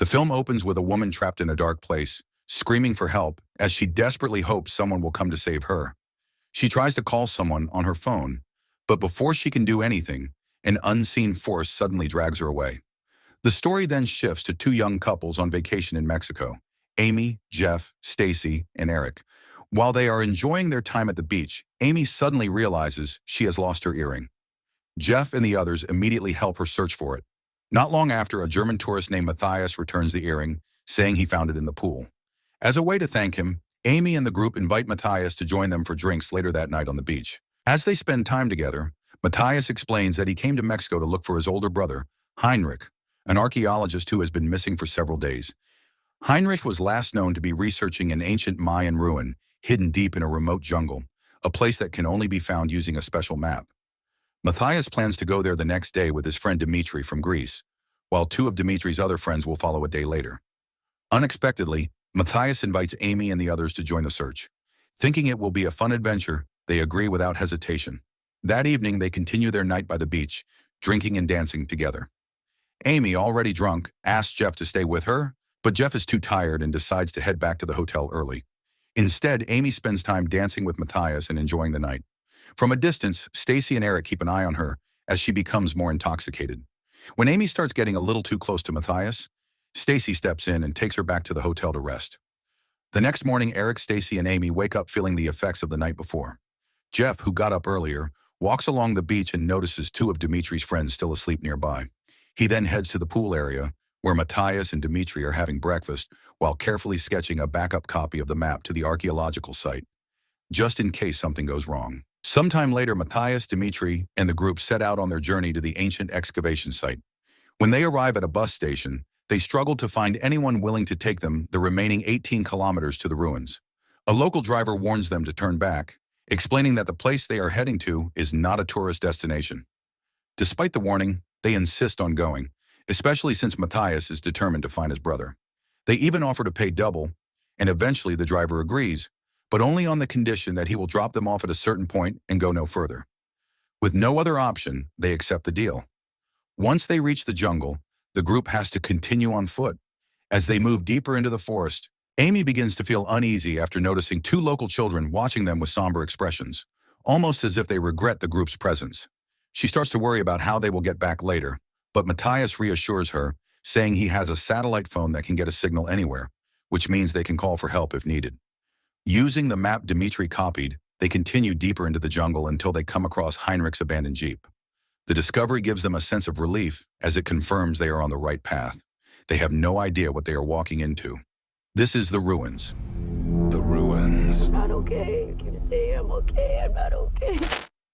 The film opens with a woman trapped in a dark place, screaming for help as she desperately hopes someone will come to save her. She tries to call someone on her phone, but before she can do anything, an unseen force suddenly drags her away. The story then shifts to two young couples on vacation in Mexico, Amy, Jeff, Stacy, and Eric. While they are enjoying their time at the beach, Amy suddenly realizes she has lost her earring. Jeff and the others immediately help her search for it. Not long after, a German tourist named Matthias returns the earring, saying he found it in the pool. As a way to thank him, Amy and the group invite Matthias to join them for drinks later that night on the beach. As they spend time together, Matthias explains that he came to Mexico to look for his older brother, Heinrich, an archaeologist who has been missing for several days. Heinrich was last known to be researching an ancient Mayan ruin hidden deep in a remote jungle, a place that can only be found using a special map. Matthias plans to go there the next day with his friend Dimitri from Greece, while two of Dimitri's other friends will follow a day later. Unexpectedly, Matthias invites Amy and the others to join the search. Thinking it will be a fun adventure, they agree without hesitation. That evening, they continue their night by the beach, drinking and dancing together. Amy, already drunk, asks Jeff to stay with her, but Jeff is too tired and decides to head back to the hotel early. Instead, Amy spends time dancing with Matthias and enjoying the night. From a distance, Stacy and Eric keep an eye on her as she becomes more intoxicated. When Amy starts getting a little too close to Matthias, Stacy steps in and takes her back to the hotel to rest. The next morning, Eric, Stacy, and Amy wake up feeling the effects of the night before. Jeff, who got up earlier, walks along the beach and notices two of Dimitri's friends still asleep nearby. He then heads to the pool area, where Matthias and Dimitri are having breakfast while carefully sketching a backup copy of the map to the archaeological site, just in case something goes wrong. Sometime later, Matthias, Dimitri, and the group set out on their journey to the ancient excavation site. When they arrive at a bus station, they struggle to find anyone willing to take them the remaining 18 kilometers to the ruins. A local driver warns them to turn back, explaining that the place they are heading to is not a tourist destination. Despite the warning, they insist on going, especially since Matthias is determined to find his brother. They even offer to pay double, and eventually the driver agrees, but only on the condition that he will drop them off at a certain point and go no further. With no other option, they accept the deal. Once they reach the jungle, the group has to continue on foot. As they move deeper into the forest, Amy begins to feel uneasy after noticing two local children watching them with somber expressions, almost as if they regret the group's presence. She starts to worry about how they will get back later, but Matthias reassures her, saying he has a satellite phone that can get a signal anywhere, which means they can call for help if needed. Using the map Dimitri copied, they continue deeper into the jungle until they come across Heinrich's abandoned jeep. The discovery gives them a sense of relief as it confirms they are on the right path. They have no idea what they are walking into. This is the ruins. The ruins. I'm not okay. You keep saying I'm okay. I'm not okay.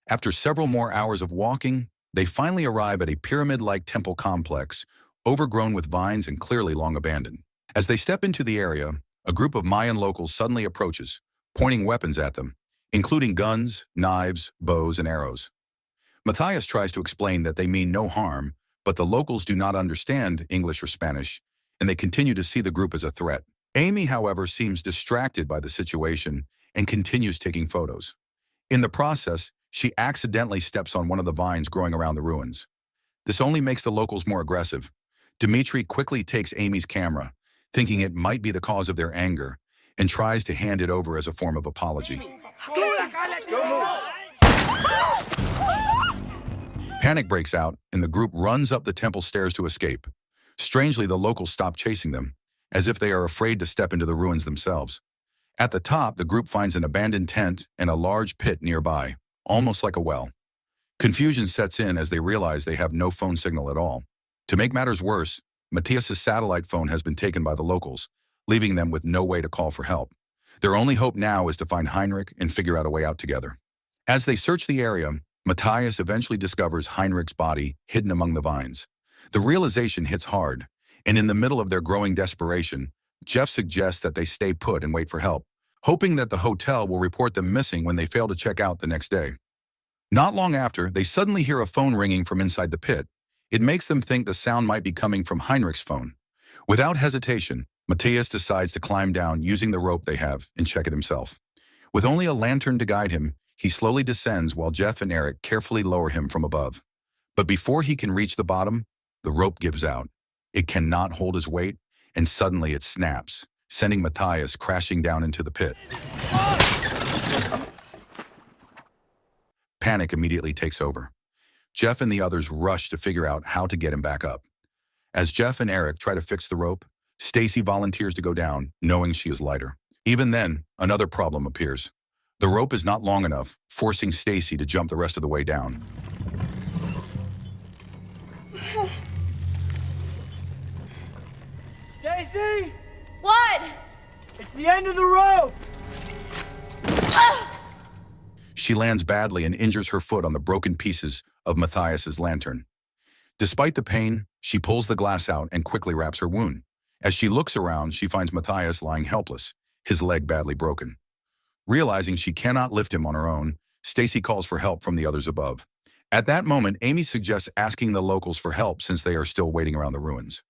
After several more hours of walking, they finally arrive at a pyramid-like temple complex, overgrown with vines and clearly long abandoned. As they step into the area, a group of Mayan locals suddenly approaches, pointing weapons at them, including guns, knives, bows, and arrows. Matthias tries to explain that they mean no harm, but the locals do not understand English or Spanish, and they continue to see the group as a threat. Amy, however, seems distracted by the situation and continues taking photos. In the process, she accidentally steps on one of the vines growing around the ruins. This only makes the locals more aggressive. Dimitri quickly takes Amy's camera, thinking it might be the cause of their anger, and tries to hand it over as a form of apology. Panic breaks out, and the group runs up the temple stairs to escape. Strangely, the locals stop chasing them, as if they are afraid to step into the ruins themselves. At the top, the group finds an abandoned tent and a large pit nearby, almost like a well. Confusion sets in as they realize they have no phone signal at all. To make matters worse, Matias' satellite phone has been taken by the locals, leaving them with no way to call for help. Their only hope now is to find Heinrich and figure out a way out together. As they search the area, Matias eventually discovers Heinrich's body hidden among the vines. The realization hits hard, and in the middle of their growing desperation, Jeff suggests that they stay put and wait for help, hoping that the hotel will report them missing when they fail to check out the next day. Not long after, they suddenly hear a phone ringing from inside the pit. It makes them think the sound might be coming from Heinrich's phone. Without hesitation, Matias decides to climb down using the rope they have and check it himself. With only a lantern to guide him, he slowly descends while Jeff and Eric carefully lower him from above. But before he can reach the bottom, the rope gives out. It cannot hold his weight, and suddenly it snaps, sending Matias crashing down into the pit. Panic immediately takes over. Jeff and the others rush to figure out how to get him back up. As Jeff and Eric try to fix the rope, Stacy volunteers to go down, knowing she is lighter. Even then, another problem appears. The rope is not long enough, forcing Stacy to jump the rest of the way down. Stacy! What? It's the end of the rope! She lands badly and injures her foot on the broken pieces of Matthias's lantern. Despite the pain, she pulls the glass out and quickly wraps her wound. As she looks around, she finds Matias lying helpless, his leg badly broken. Realizing she cannot lift him on her own, Stacy calls for help from the others above. At that moment, Amy suggests asking the locals for help since they are still waiting around the ruins.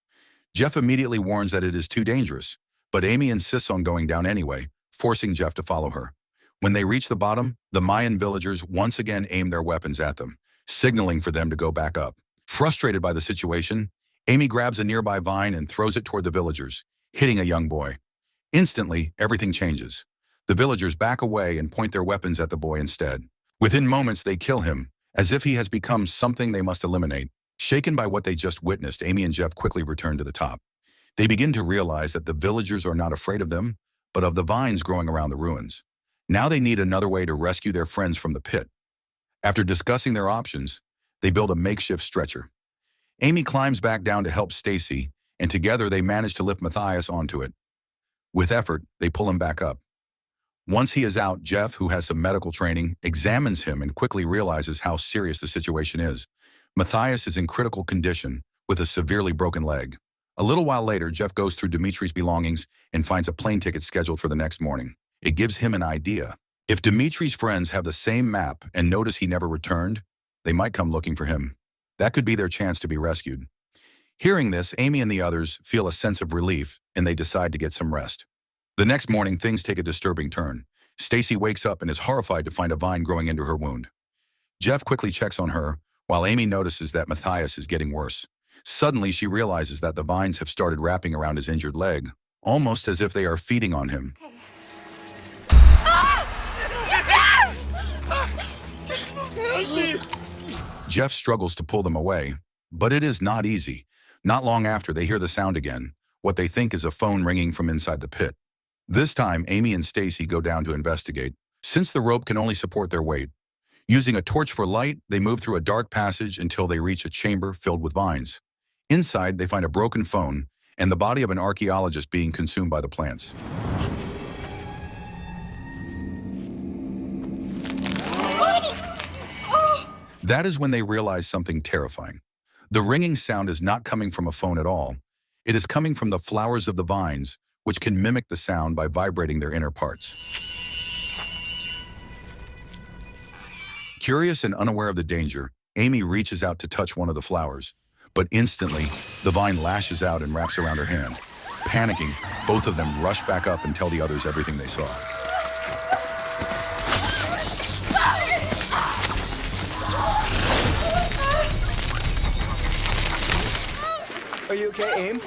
Jeff immediately warns that it is too dangerous, but Amy insists on going down anyway, forcing Jeff to follow her. When they reach the bottom, the Mayan villagers once again aim their weapons at them, signaling for them to go back up. Frustrated by the situation, Amy grabs a nearby vine and throws it toward the villagers, hitting a young boy. Instantly, everything changes. The villagers back away and point their weapons at the boy instead. Within moments, they kill him, as if he has become something they must eliminate. Shaken by what they just witnessed, Amy and Jeff quickly return to the top. They begin to realize that the villagers are not afraid of them, but of the vines growing around the ruins. Now they need another way to rescue their friends from the pit. After discussing their options, they build a makeshift stretcher. Amy climbs back down to help Stacy, and together they manage to lift Matthias onto it. With effort, they pull him back up. Once he is out, Jeff, who has some medical training, examines him and quickly realizes how serious the situation is. Matthias is in critical condition, with a severely broken leg. A little while later, Jeff goes through Dimitri's belongings and finds a plane ticket scheduled for the next morning. It gives him an idea. If Dimitri's friends have the same map and notice he never returned, they might come looking for him. That could be their chance to be rescued. Hearing this, Amy and the others feel a sense of relief, and they decide to get some rest. The next morning, things take a disturbing turn. Stacy wakes up and is horrified to find a vine growing into her wound. Jeff quickly checks on her, while Amy notices that Matthias is getting worse. Suddenly, she realizes that the vines have started wrapping around his injured leg, almost as if they are feeding on him. Jeff struggles to pull them away, but it is not easy. Not long after, they hear the sound again, what they think is a phone ringing from inside the pit. This time, Amy and Stacy go down to investigate, since the rope can only support their weight. Using a torch for light, they move through a dark passage until they reach a chamber filled with vines. Inside, they find a broken phone and the body of an archaeologist being consumed by the plants. That is when they realize something terrifying. The ringing sound is not coming from a phone at all. It is coming from the flowers of the vines, which can mimic the sound by vibrating their inner parts. Curious and unaware of the danger, Amy reaches out to touch one of the flowers, but instantly, the vine lashes out and wraps around her hand. Panicking, both of them rush back up and tell the others everything they saw. Are you okay, Aim?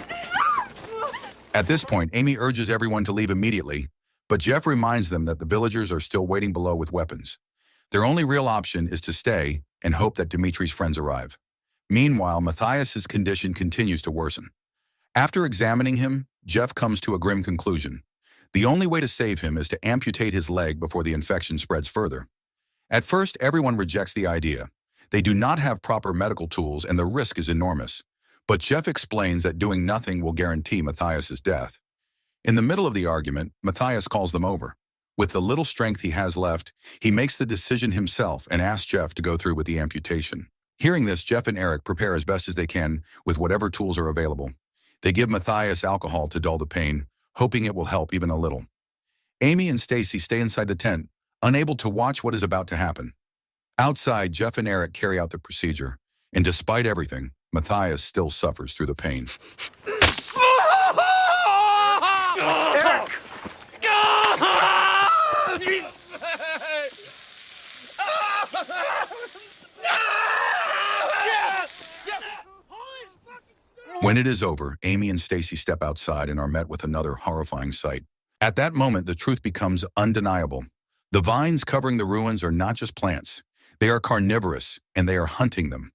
At this point, Amy urges everyone to leave immediately, but Jeff reminds them that the villagers are still waiting below with weapons. Their only real option is to stay and hope that Dimitri's friends arrive. Meanwhile, Matthias's condition continues to worsen. After examining him, Jeff comes to a grim conclusion. The only way to save him is to amputate his leg before the infection spreads further. At first, everyone rejects the idea. They do not have proper medical tools and the risk is enormous. But Jeff explains that doing nothing will guarantee Matthias's death. In the middle of the argument, Matias calls them over. With the little strength he has left, he makes the decision himself and asks Jeff to go through with the amputation. Hearing this, Jeff and Eric prepare as best as they can with whatever tools are available. They give Matias alcohol to dull the pain, hoping it will help even a little. Amy and Stacy stay inside the tent, unable to watch what is about to happen. Outside, Jeff and Eric carry out the procedure, and despite everything, Matias still suffers through the pain. Eric! When it is over, Amy and Stacy step outside and are met with another horrifying sight. At that moment, the truth becomes undeniable. The vines covering the ruins are not just plants. They are carnivorous, and they are hunting them.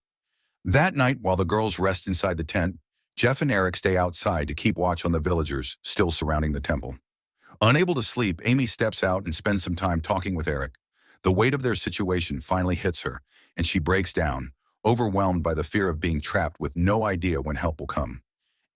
That night, while the girls rest inside the tent, Jeff and Eric stay outside to keep watch on the villagers still surrounding the temple. Unable to sleep, Amy steps out and spends some time talking with Eric. The weight of their situation finally hits her, and she breaks down, overwhelmed by the fear of being trapped with no idea when help will come.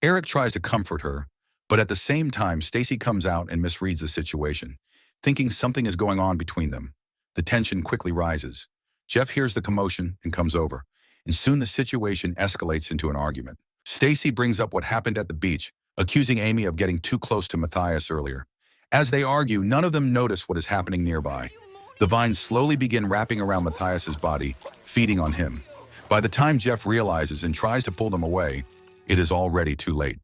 Eric tries to comfort her, but at the same time, Stacy comes out and misreads the situation, thinking something is going on between them. The tension quickly rises. Jeff hears the commotion and comes over, and soon the situation escalates into an argument. Stacy brings up what happened at the beach, accusing Amy of getting too close to Matias earlier. As they argue, none of them notice what is happening nearby. The vines slowly begin wrapping around Matias's body, feeding on him. By the time Jeff realizes and tries to pull them away, it is already too late.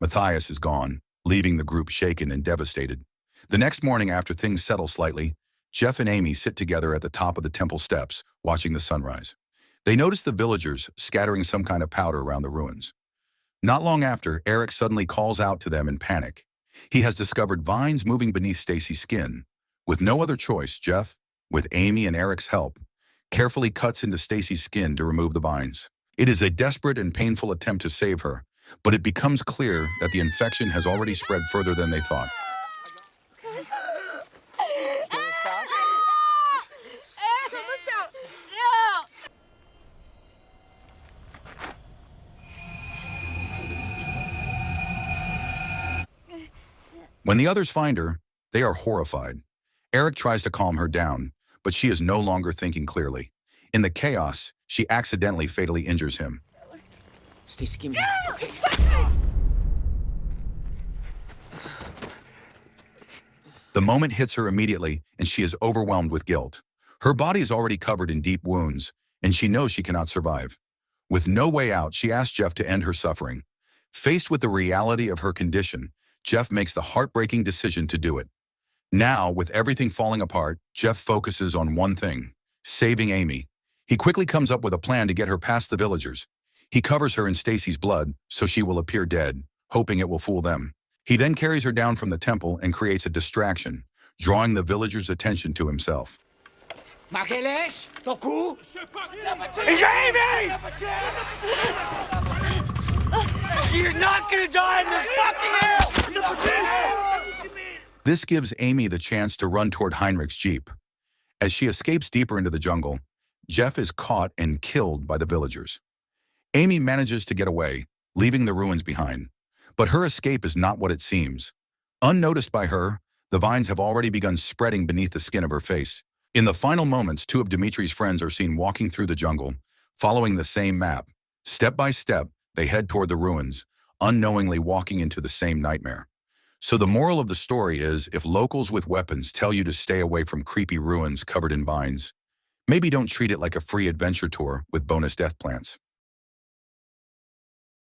Matias is gone, leaving the group shaken and devastated. The next morning, after things settle slightly, Jeff and Amy sit together at the top of the temple steps, watching the sunrise. They notice the villagers scattering some kind of powder around the ruins. Not long after, Eric suddenly calls out to them in panic. He has discovered vines moving beneath Stacy's skin. With no other choice, Jeff, with Amy and Eric's help, carefully cuts into Stacy's skin to remove the vines. It is a desperate and painful attempt to save her, but it becomes clear that the infection has already spread further than they thought. When the others find her, they are horrified. Eric tries to calm her down, but she is no longer thinking clearly. In the chaos, she accidentally fatally injures him. Stacy, give me okay. The moment hits her immediately, and she is overwhelmed with guilt. Her body is already covered in deep wounds, and she knows she cannot survive. With no way out, she asks Jeff to end her suffering. Faced with the reality of her condition, Jeff makes the heartbreaking decision to do it. Now, with everything falling apart, Jeff focuses on one thing: saving Amy. He quickly comes up with a plan to get her past the villagers. He covers her in Stacy's blood so she will appear dead, hoping it will fool them. He then carries her down from the temple and creates a distraction, drawing the villagers' attention to himself. Makeles, Toku, is Amy! You're not gonna die in this fucking hell! This gives Amy the chance to run toward Heinrich's jeep. As she escapes deeper into the jungle, Jeff is caught and killed by the villagers. Amy manages to get away, leaving the ruins behind. But her escape is not what it seems. Unnoticed by her, the vines have already begun spreading beneath the skin of her face. In the final moments, two of Dimitri's friends are seen walking through the jungle, following the same map. Step by step, they head toward the ruins, unknowingly walking into the same nightmare. So the moral of the story is, if locals with weapons tell you to stay away from creepy ruins covered in vines, maybe don't treat it like a free adventure tour with bonus death plants.